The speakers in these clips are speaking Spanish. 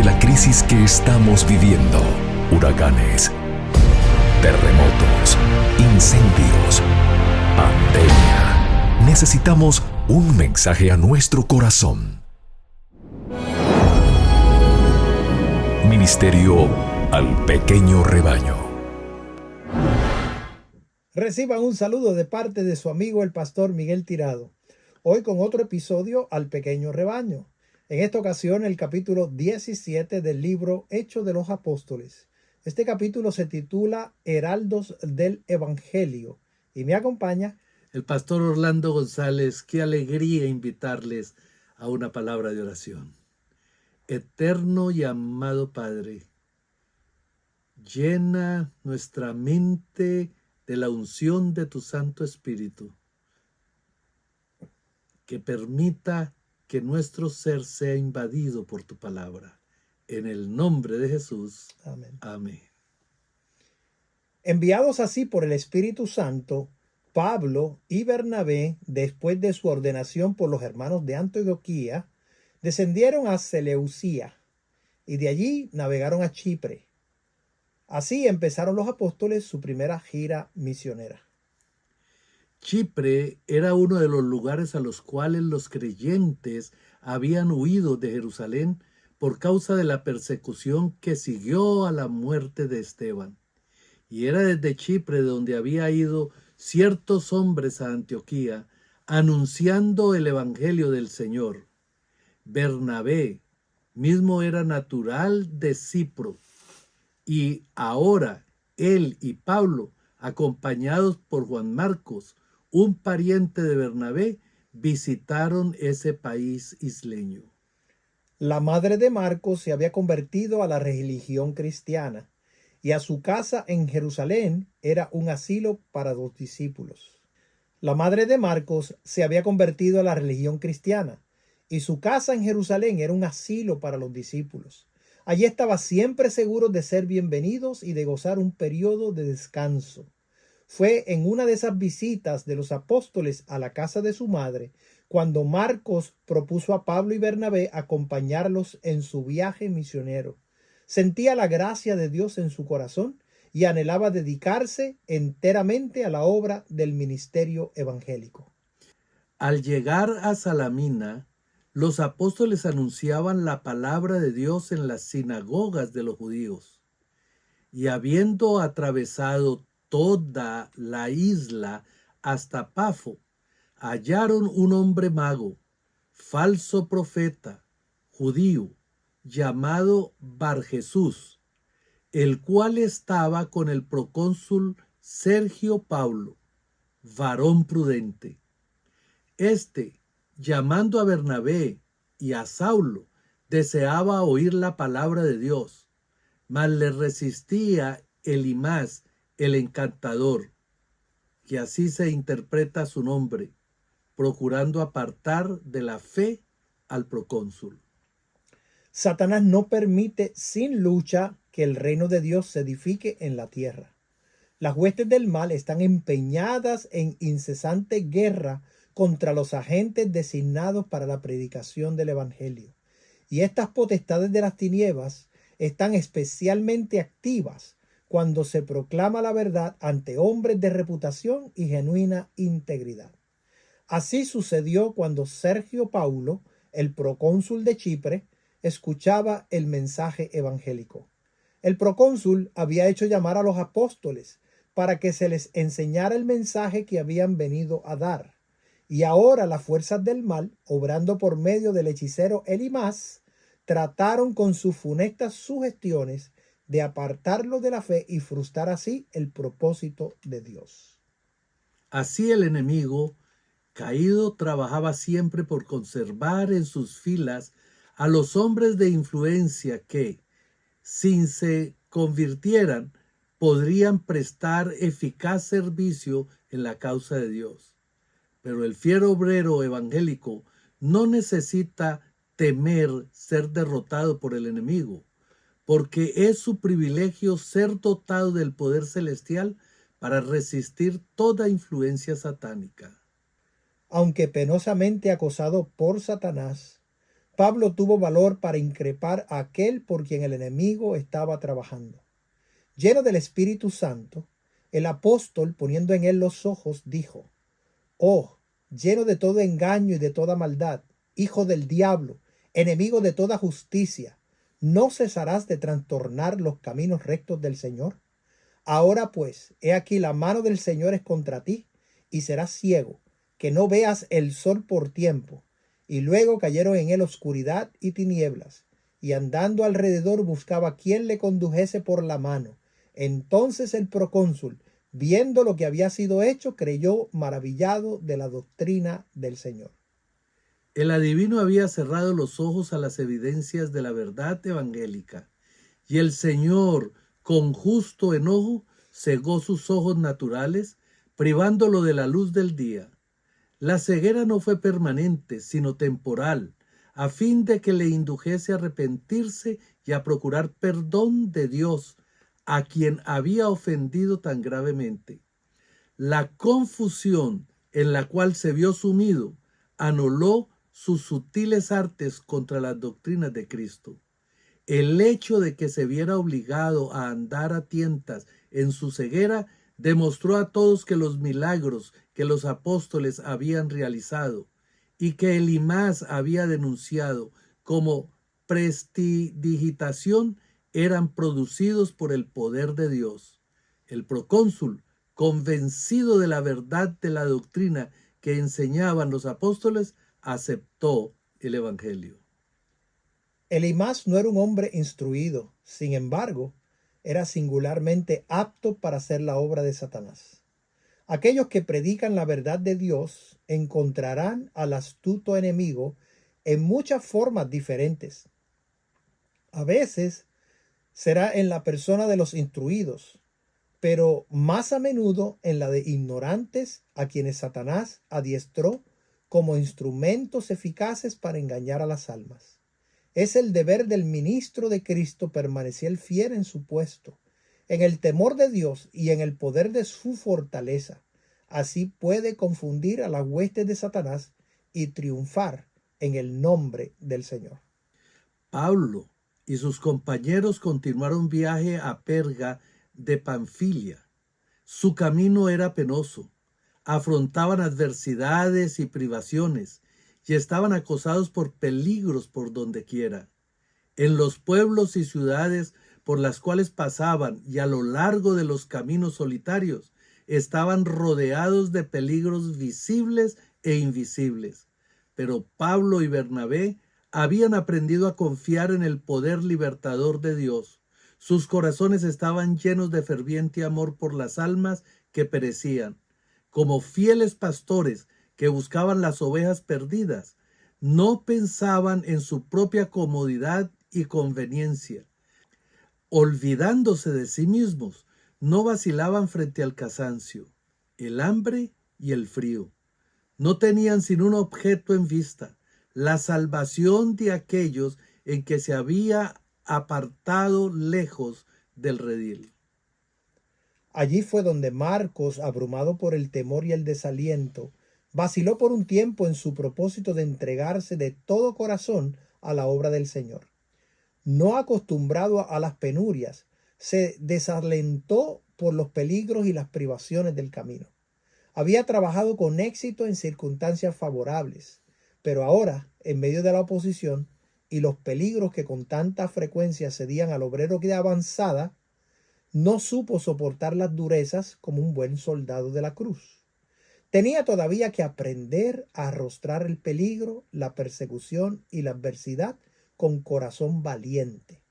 de la crisis que estamos viviendo. Huracanes, terremotos, incendios, pandemia. Necesitamos un mensaje a nuestro corazón. Ministerio al pequeño rebaño. Reciban un saludo de parte de su amigo el pastor Miguel Tirado. Hoy con otro episodio al pequeño rebaño. En esta ocasión el capítulo 17 del libro Hechos de los Apóstoles. Este capítulo se titula Heraldos del Evangelio y me acompaña el pastor Orlando González. Qué alegría invitarles a una palabra de oración. Eterno y amado Padre, llena nuestra mente de la unción de tu Santo Espíritu, que permita que nuestro ser sea invadido por tu palabra. En el nombre de Jesús. Amén. Amén. Enviados así por el Espíritu Santo, Pablo y Bernabé, después de su ordenación por los hermanos de Antioquía, descendieron a Seleucía y de allí navegaron a Chipre. Así empezaron los apóstoles su primera gira misionera. Chipre era uno de los lugares a los cuales los creyentes habían huido de Jerusalén por causa de la persecución que siguió a la muerte de Esteban. Y era desde Chipre donde había ido ciertos hombres a Antioquía anunciando el evangelio del Señor. Bernabé mismo era natural de Cipro, y ahora él y Pablo, acompañados por Juan Marcos, un pariente de Bernabé, visitaron ese país isleño. La madre de Marcos se había convertido a la religión cristiana y a su casa en Jerusalén era un asilo para los discípulos. La madre de Marcos se había convertido a la religión cristiana y su casa en Jerusalén era un asilo para los discípulos. Allí estaba siempre seguros de ser bienvenidos y de gozar un periodo de descanso. Fue en una de esas visitas de los apóstoles a la casa de su madre cuando Marcos propuso a Pablo y Bernabé acompañarlos en su viaje misionero. Sentía la gracia de Dios en su corazón y anhelaba dedicarse enteramente a la obra del ministerio evangélico. Al llegar a Salamina, los apóstoles anunciaban la palabra de Dios en las sinagogas de los judíos. Y habiendo atravesado toda la isla hasta Pafo, hallaron un hombre mago, falso profeta, judío, llamado Barjesús, el cual estaba con el procónsul Sergio Paulo, varón prudente. Llamando a Bernabé y a Saulo, deseaba oír la palabra de Dios, mas le resistía Elimas, el encantador, que así se interpreta su nombre, procurando apartar de la fe al procónsul. Satanás no permite sin lucha que el reino de Dios se edifique en la tierra. Las huestes del mal están empeñadas en incesante guerra contra los agentes designados para la predicación del evangelio. Y estas potestades de las tinieblas están especialmente activas cuando se proclama la verdad ante hombres de reputación y genuina integridad. Así sucedió cuando Sergio Paulo, el procónsul de Chipre, escuchaba el mensaje evangélico. El procónsul había hecho llamar a los apóstoles para que se les enseñara el mensaje que habían venido a dar. Y ahora las fuerzas del mal, obrando por medio del hechicero Elimas, trataron con sus funestas sugestiones de apartarlo de la fe y frustrar así el propósito de Dios. Así el enemigo caído trabajaba siempre por conservar en sus filas a los hombres de influencia que, sin se convirtieran, podrían prestar eficaz servicio en la causa de Dios. Pero el fiero obrero evangélico no necesita temer ser derrotado por el enemigo, porque es su privilegio ser dotado del poder celestial para resistir toda influencia satánica. Aunque penosamente acosado por Satanás, Pablo tuvo valor para increpar a aquel por quien el enemigo estaba trabajando. Lleno del Espíritu Santo, el apóstol, poniendo en él los ojos, dijo: Oh, lleno de todo engaño y de toda maldad, hijo del diablo, enemigo de toda justicia, ¿no cesarás de trastornar los caminos rectos del Señor? Ahora pues, he aquí la mano del Señor es contra ti, y serás ciego, que no veas el sol por tiempo. Y luego cayeron en él oscuridad y tinieblas, y andando alrededor buscaba quien le condujese por la mano. Entonces el procónsul, viendo lo que había sido hecho, creyó maravillado de la doctrina del Señor. El adivino había cerrado los ojos a las evidencias de la verdad evangélica, y el Señor, con justo enojo, cegó sus ojos naturales, privándolo de la luz del día. La ceguera no fue permanente, sino temporal, a fin de que le indujese a arrepentirse y a procurar perdón de Dios, a quien había ofendido tan gravemente. La confusión en la cual se vio sumido anuló sus sutiles artes contra las doctrinas de Cristo. El hecho de que se viera obligado a andar a tientas en su ceguera demostró a todos que los milagros que los apóstoles habían realizado y que Elimas había denunciado como prestidigitación eran producidos por el poder de Dios. El procónsul, convencido de la verdad de la doctrina que enseñaban los apóstoles, aceptó el evangelio. Elimas no era un hombre instruido, sin embargo, era singularmente apto para hacer la obra de Satanás. Aquellos que predican la verdad de Dios encontrarán al astuto enemigo en muchas formas diferentes. A veces será en la persona de los instruidos, pero más a menudo en la de ignorantes a quienes Satanás adiestró como instrumentos eficaces para engañar a las almas. Es el deber del ministro de Cristo permanecer fiel en su puesto, en el temor de Dios y en el poder de su fortaleza. Así puede confundir a las huestes de Satanás y triunfar en el nombre del Señor. Pablo y sus compañeros continuaron viaje a Perga de Panfilia. Su camino era penoso, afrontaban adversidades y privaciones, y estaban acosados por peligros por donde quiera. En los pueblos y ciudades por las cuales pasaban y a lo largo de los caminos solitarios, estaban rodeados de peligros visibles e invisibles. Pero Pablo y Bernabé habían aprendido a confiar en el poder libertador de Dios. Sus corazones estaban llenos de ferviente amor por las almas que perecían. Como fieles pastores que buscaban las ovejas perdidas, no pensaban en su propia comodidad y conveniencia. Olvidándose de sí mismos, no vacilaban frente al cansancio, el hambre y el frío. No tenían sino un objeto en vista, la salvación de aquellos en que se había apartado lejos del redil. Allí fue donde Marcos, abrumado por el temor y el desaliento, vaciló por un tiempo en su propósito de entregarse de todo corazón a la obra del Señor. No acostumbrado a las penurias, se desalentó por los peligros y las privaciones del camino. Había trabajado con éxito en circunstancias favorables, pero ahora, en medio de la oposición y los peligros que con tanta frecuencia cedían al obrero de avanzada, no supo soportar las durezas como un buen soldado de la cruz. Tenía todavía que aprender a arrostrar el peligro, la persecución y la adversidad con corazón valiente.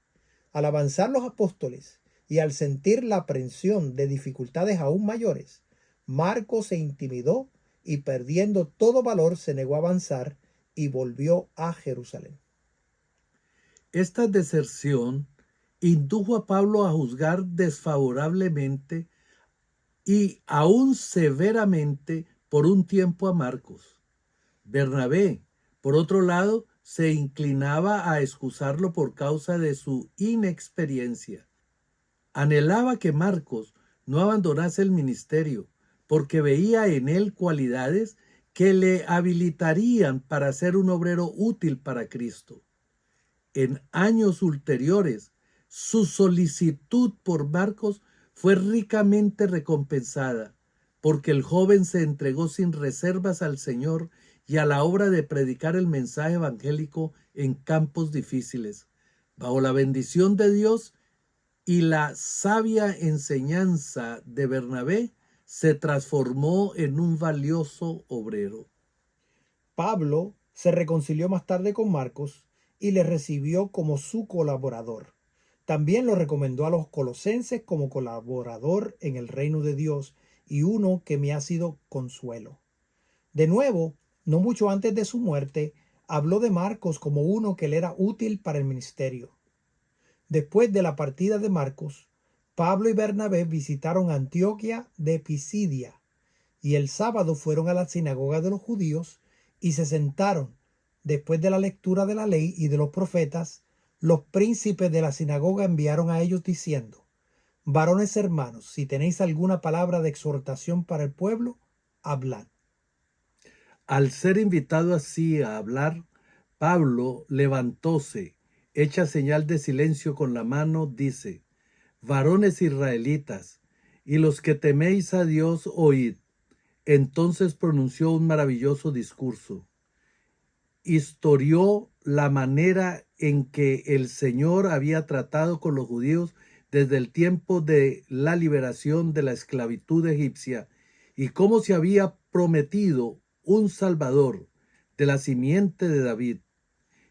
Al avanzar los apóstoles y al sentir la aprensión de dificultades aún mayores, Marcos se intimidó y perdiendo todo valor se negó a avanzar y volvió a Jerusalén. Esta deserción indujo a Pablo a juzgar desfavorablemente y aún severamente por un tiempo a Marcos. Bernabé, por otro lado, se inclinaba a excusarlo por causa de su inexperiencia. Anhelaba que Marcos no abandonase el ministerio, porque veía en él cualidades que le habilitarían para ser un obrero útil para Cristo. En años ulteriores, su solicitud por Marcos fue ricamente recompensada, porque el joven se entregó sin reservas al Señor y a la obra de predicar el mensaje evangélico en campos difíciles, bajo la bendición de Dios y la sabia enseñanza de Bernabé. Se transformó en un valioso obrero. Pablo se reconcilió más tarde con Marcos y le recibió como su colaborador. También lo recomendó a los colosenses como colaborador en el reino de Dios y uno que me ha sido consuelo. De nuevo, no mucho antes de su muerte, habló de Marcos como uno que le era útil para el ministerio. Después de la partida de Marcos, Pablo y Bernabé visitaron Antioquía de Pisidia y el sábado fueron a la sinagoga de los judíos y se sentaron. Después de la lectura de la ley y de los profetas, los príncipes de la sinagoga enviaron a ellos diciendo: varones hermanos, si tenéis alguna palabra de exhortación para el pueblo, hablad. Al ser invitado así a hablar, Pablo levantóse, hecha señal de silencio con la mano, dice: varones israelitas, y los que teméis a Dios, oíd. Entonces pronunció un maravilloso discurso. Historió la manera en que el Señor había tratado con los judíos desde el tiempo de la liberación de la esclavitud egipcia y cómo se había prometido un Salvador de la simiente de David.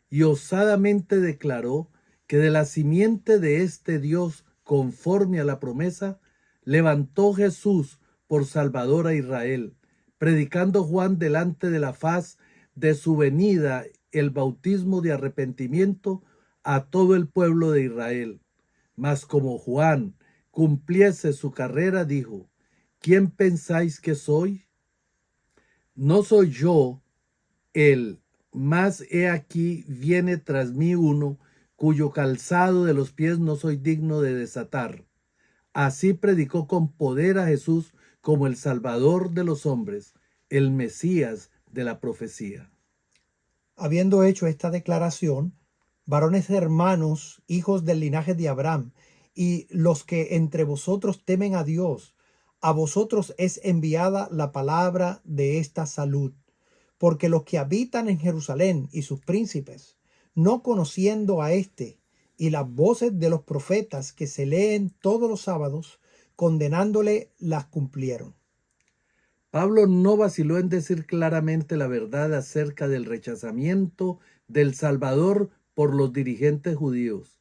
Y osadamente declaró que de la simiente de este Dios, conforme a la promesa, levantó Jesús por Salvador a Israel, predicando Juan delante de la faz de su venida el bautismo de arrepentimiento a todo el pueblo de Israel. Mas como Juan cumpliese su carrera, dijo: ¿quién pensáis que soy? No soy yo él, mas he aquí viene tras mí uno, cuyo calzado de los pies no soy digno de desatar. Así predicó con poder a Jesús como el Salvador de los hombres, el Mesías de la profecía. Habiendo hecho esta declaración, varones hermanos, hijos del linaje de Abraham, y los que entre vosotros temen a Dios, a vosotros es enviada la palabra de esta salud. Porque los que habitan en Jerusalén y sus príncipes, no conociendo a éste, y las voces de los profetas que se leen todos los sábados, condenándole, las cumplieron. Pablo no vaciló en decir claramente la verdad acerca del rechazamiento del Salvador por los dirigentes judíos.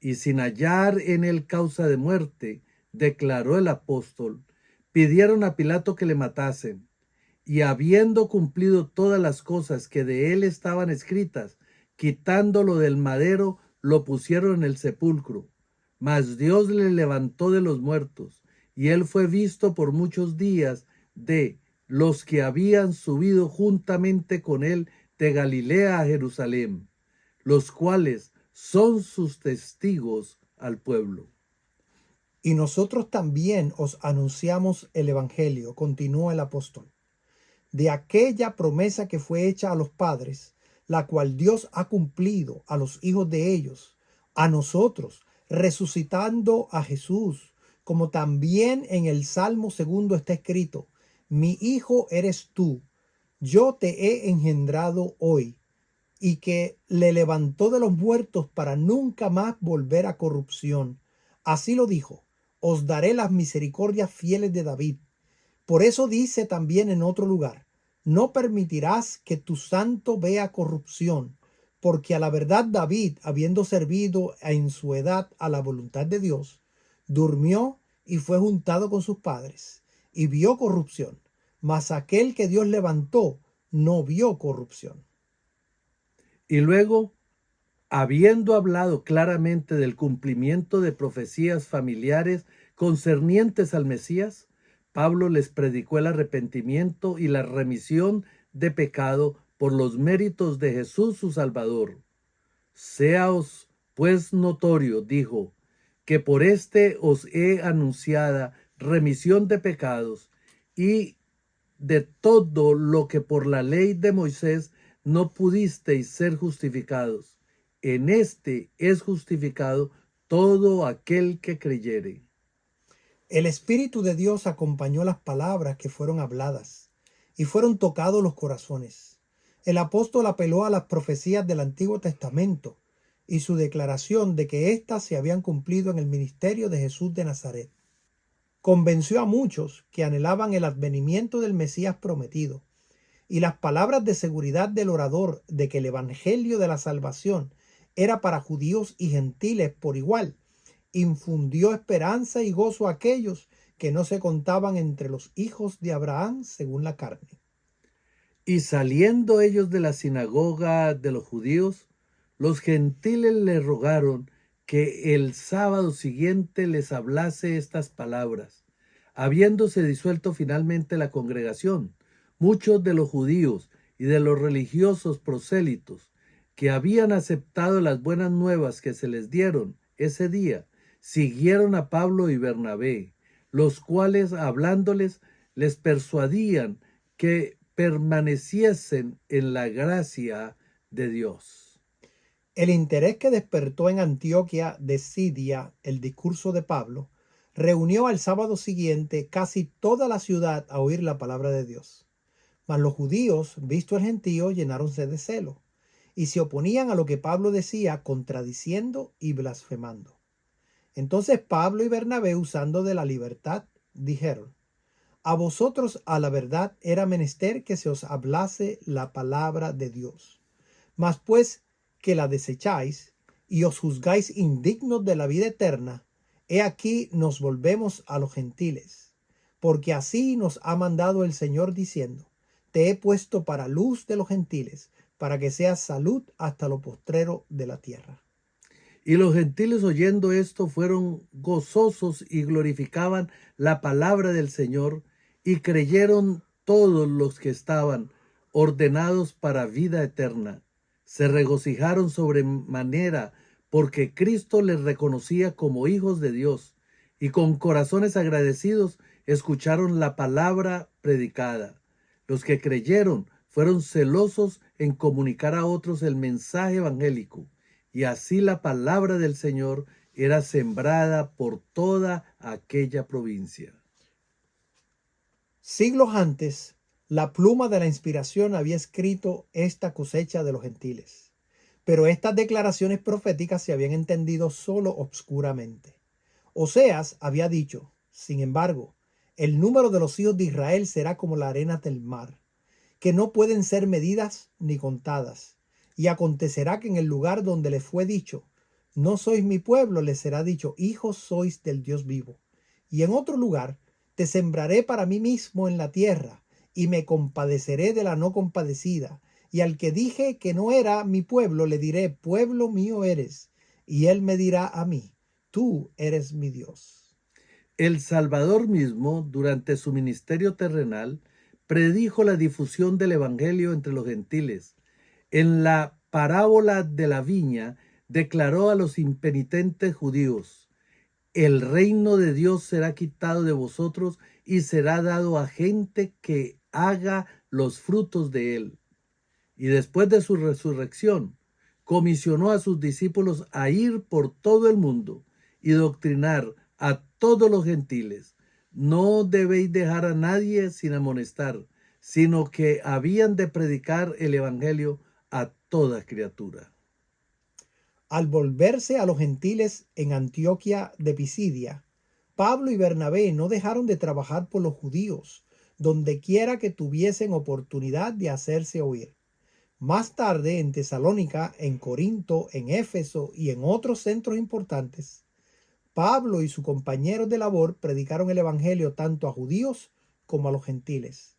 Y sin hallar en él causa de muerte, declaró el apóstol, pidieron a Pilato que le matasen. Y habiendo cumplido todas las cosas que de él estaban escritas, quitándolo del madero, lo pusieron en el sepulcro. Mas Dios le levantó de los muertos, y él fue visto por muchos días de los que habían subido juntamente con él de Galilea a Jerusalén, los cuales son sus testigos al pueblo. Y nosotros también os anunciamos el Evangelio, continuó el apóstol, de aquella promesa que fue hecha a los padres, la cual Dios ha cumplido a los hijos de ellos, a nosotros, resucitando a Jesús, como también en el Salmo 2 está escrito: mi hijo eres tú, yo te he engendrado hoy, y que le levantó de los muertos para nunca más volver a corrupción. Así lo dijo: os daré las misericordias fieles de David. Por eso dice también en otro lugar: no permitirás que tu santo vea corrupción, porque a la verdad David, habiendo servido en su edad a la voluntad de Dios, durmió y fue juntado con sus padres, y vio corrupción, mas aquel que Dios levantó no vio corrupción. Y luego, habiendo hablado claramente del cumplimiento de profecías familiares concernientes al Mesías, Pablo les predicó el arrepentimiento y la remisión de pecado por los méritos de Jesús su Salvador. Séaos pues notorio, dijo, que por este os he anunciada remisión de pecados, y de todo lo que por la ley de Moisés no pudisteis ser justificados. En este es justificado todo aquel que creyere. El Espíritu de Dios acompañó las palabras que fueron habladas y fueron tocados los corazones. El apóstol apeló a las profecías del Antiguo Testamento y su declaración de que éstas se habían cumplido en el ministerio de Jesús de Nazaret. Convenció a muchos que anhelaban el advenimiento del Mesías prometido, y las palabras de seguridad del orador de que el Evangelio de la salvación era para judíos y gentiles por igual, infundió esperanza y gozo a aquellos que no se contaban entre los hijos de Abraham según la carne. Y saliendo ellos de la sinagoga de los judíos, los gentiles le rogaron que el sábado siguiente les hablase estas palabras. Habiéndose disuelto finalmente la congregación, muchos de los judíos y de los religiosos prosélitos que habían aceptado las buenas nuevas que se les dieron ese día, siguieron a Pablo y Bernabé, los cuales hablándoles les persuadían que permaneciesen en la gracia de Dios. El interés que despertó en Antioquía de Siria el discurso de Pablo reunió al sábado siguiente casi toda la ciudad a oír la palabra de Dios. Mas los judíos, visto el gentío, llenáronse de celo y se oponían a lo que Pablo decía, contradiciendo y blasfemando. Entonces Pablo y Bernabé, usando de la libertad, dijeron: a vosotros a la verdad era menester que se os hablase la palabra de Dios. Mas pues que la desecháis y os juzgáis indignos de la vida eterna, he aquí nos volvemos a los gentiles. Porque así nos ha mandado el Señor diciendo: te he puesto para luz de los gentiles, para que seas salud hasta lo postrero de la tierra. Y los gentiles oyendo esto fueron gozosos y glorificaban la palabra del Señor, y creyeron todos los que estaban ordenados para vida eterna. Se regocijaron sobremanera porque Cristo les reconocía como hijos de Dios, y con corazones agradecidos escucharon la palabra predicada. Los que creyeron fueron celosos en comunicar a otros el mensaje evangélico, y así la palabra del Señor era sembrada por toda aquella provincia. Siglos antes, la pluma de la inspiración había escrito esta cosecha de los gentiles, pero estas declaraciones proféticas se habían entendido solo obscuramente. Oseas había dicho: sin embargo, el número de los hijos de Israel será como la arena del mar, que no pueden ser medidas ni contadas. Y acontecerá que en el lugar donde les fue dicho: no sois mi pueblo, les será dicho: hijos sois del Dios vivo. Y en otro lugar: te sembraré para mí mismo en la tierra, y me compadeceré de la no compadecida. Y al que dije que no era mi pueblo, le diré: pueblo mío eres. Y él me dirá a mí: tú eres mi Dios. El Salvador mismo, durante su ministerio terrenal, predijo la difusión del evangelio entre los gentiles. En la parábola de la viña, declaró a los impenitentes judíos: el reino de Dios será quitado de vosotros y será dado a gente que haga los frutos de él. Y después de su resurrección, comisionó a sus discípulos a ir por todo el mundo y doctrinar a todos los gentiles. No debéis dejar a nadie sin amonestar, sino que habían de predicar el evangelio a toda criatura. Al volverse a los gentiles en Antioquía de Pisidia, Pablo y Bernabé no dejaron de trabajar por los judíos, donde quiera que tuviesen oportunidad de hacerse oír. Más tarde, en Tesalónica, en Corinto, en Éfeso y en otros centros importantes, Pablo y sus compañeros de labor predicaron el evangelio tanto a judíos como a los gentiles.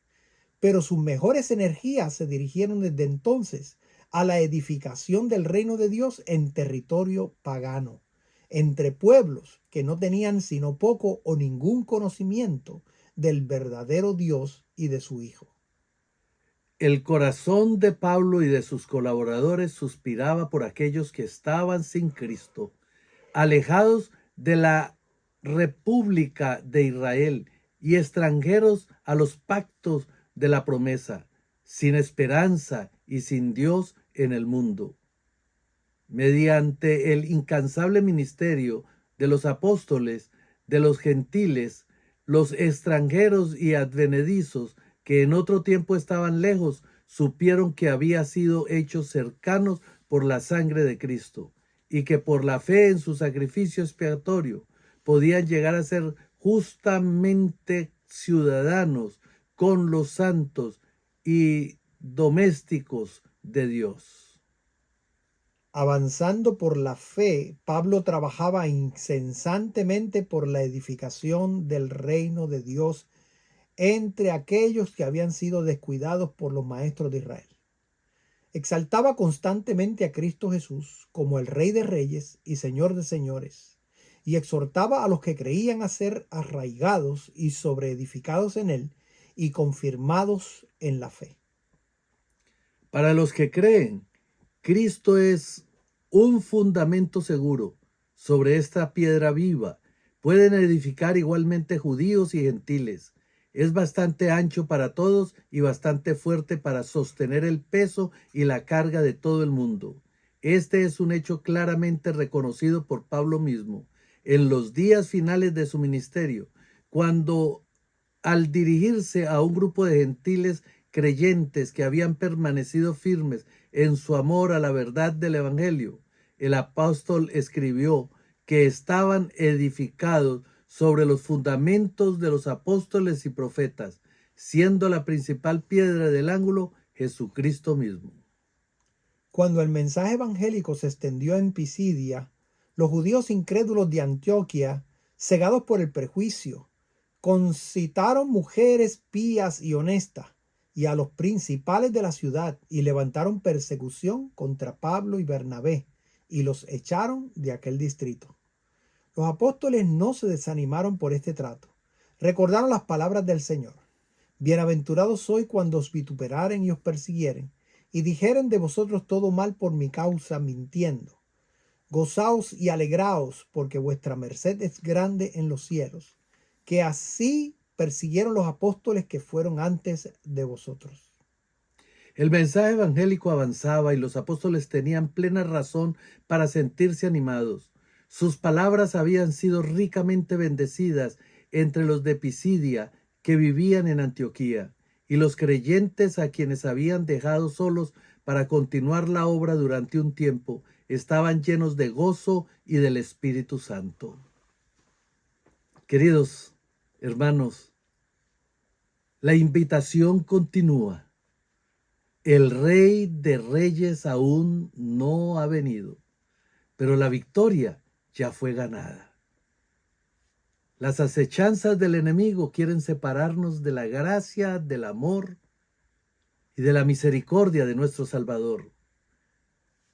Pero sus mejores energías se dirigieron desde entonces a la edificación del reino de Dios en territorio pagano, entre pueblos que no tenían sino poco o ningún conocimiento del verdadero Dios y de su Hijo. El corazón de Pablo y de sus colaboradores suspiraba por aquellos que estaban sin Cristo, alejados de la República de Israel y extranjeros a los pactos de la promesa, sin esperanza y sin Dios en el mundo. Mediante el incansable ministerio de los apóstoles, de los gentiles, los extranjeros y advenedizos que en otro tiempo estaban lejos, supieron que había sido hechos cercanos por la sangre de Cristo, y que por la fe en su sacrificio expiatorio podían llegar a ser justamente ciudadanos con los santos y domésticos de Dios. Avanzando por la fe, Pablo trabajaba incesantemente por la edificación del reino de Dios entre aquellos que habían sido descuidados por los maestros de Israel. Exaltaba constantemente a Cristo Jesús como el Rey de Reyes y Señor de Señores, y exhortaba a los que creían a ser arraigados y sobreedificados en Él y confirmados en la fe. Para los que creen, Cristo es un fundamento seguro. Sobre esta piedra viva pueden edificar igualmente judíos y gentiles. Es bastante ancho para todos y bastante fuerte para sostener el peso y la carga de todo el mundo. Este es un hecho claramente reconocido por Pablo mismo en los días finales de su ministerio, cuando, al dirigirse a un grupo de gentiles creyentes que habían permanecido firmes en su amor a la verdad del Evangelio, el apóstol escribió que estaban edificados sobre los fundamentos de los apóstoles y profetas, siendo la principal piedra del ángulo Jesucristo mismo. Cuando el mensaje evangélico se extendió en Pisidia, los judíos incrédulos de Antioquía, cegados por el prejuicio, concitaron mujeres pías y honestas y a los principales de la ciudad y levantaron persecución contra Pablo y Bernabé y los echaron de aquel distrito. Los apóstoles no se desanimaron por este trato. Recordaron las palabras del Señor. Bienaventurados sois cuando os vituperaren y os persiguieren, y dijeren de vosotros todo mal por mi causa mintiendo. Gozaos y alegraos, porque vuestra merced es grande en los cielos, que así persiguieron los apóstoles que fueron antes de vosotros. El mensaje evangélico avanzaba y los apóstoles tenían plena razón para sentirse animados. Sus palabras habían sido ricamente bendecidas entre los de Pisidia que vivían en Antioquía, y los creyentes a quienes habían dejado solos para continuar la obra durante un tiempo estaban llenos de gozo y del Espíritu Santo. Queridos hermanos, la invitación continúa. El Rey de Reyes aún no ha venido, pero la victoria ya fue ganada. Las acechanzas del enemigo quieren separarnos de la gracia, del amor y de la misericordia de nuestro Salvador.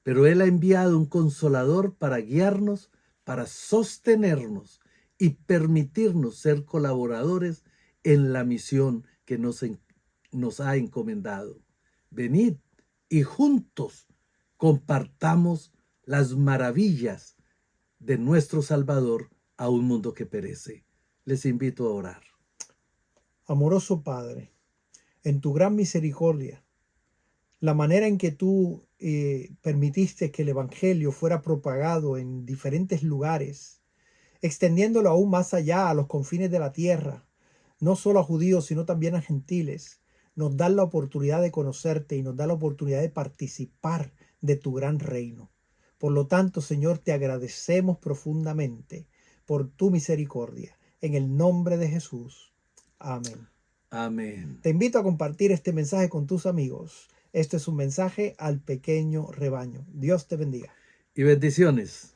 Pero Él ha enviado un consolador para guiarnos, para sostenernos y permitirnos ser colaboradores en la misión que nos ha encomendado. Venid y juntos compartamos las maravillas de nuestro Salvador a un mundo que perece. Les invito a orar. Amoroso Padre, en tu gran misericordia, la manera en que tú permitiste que el Evangelio fuera propagado en diferentes lugares, extendiéndolo aún más allá a los confines de la tierra, no solo a judíos, sino también a gentiles, nos da la oportunidad de conocerte y nos da la oportunidad de participar de tu gran reino. Por lo tanto, Señor, te agradecemos profundamente por tu misericordia. En el nombre de Jesús. Amén. Amén. Te invito a compartir este mensaje con tus amigos. Este es un mensaje al pequeño rebaño. Dios te bendiga. Y bendiciones.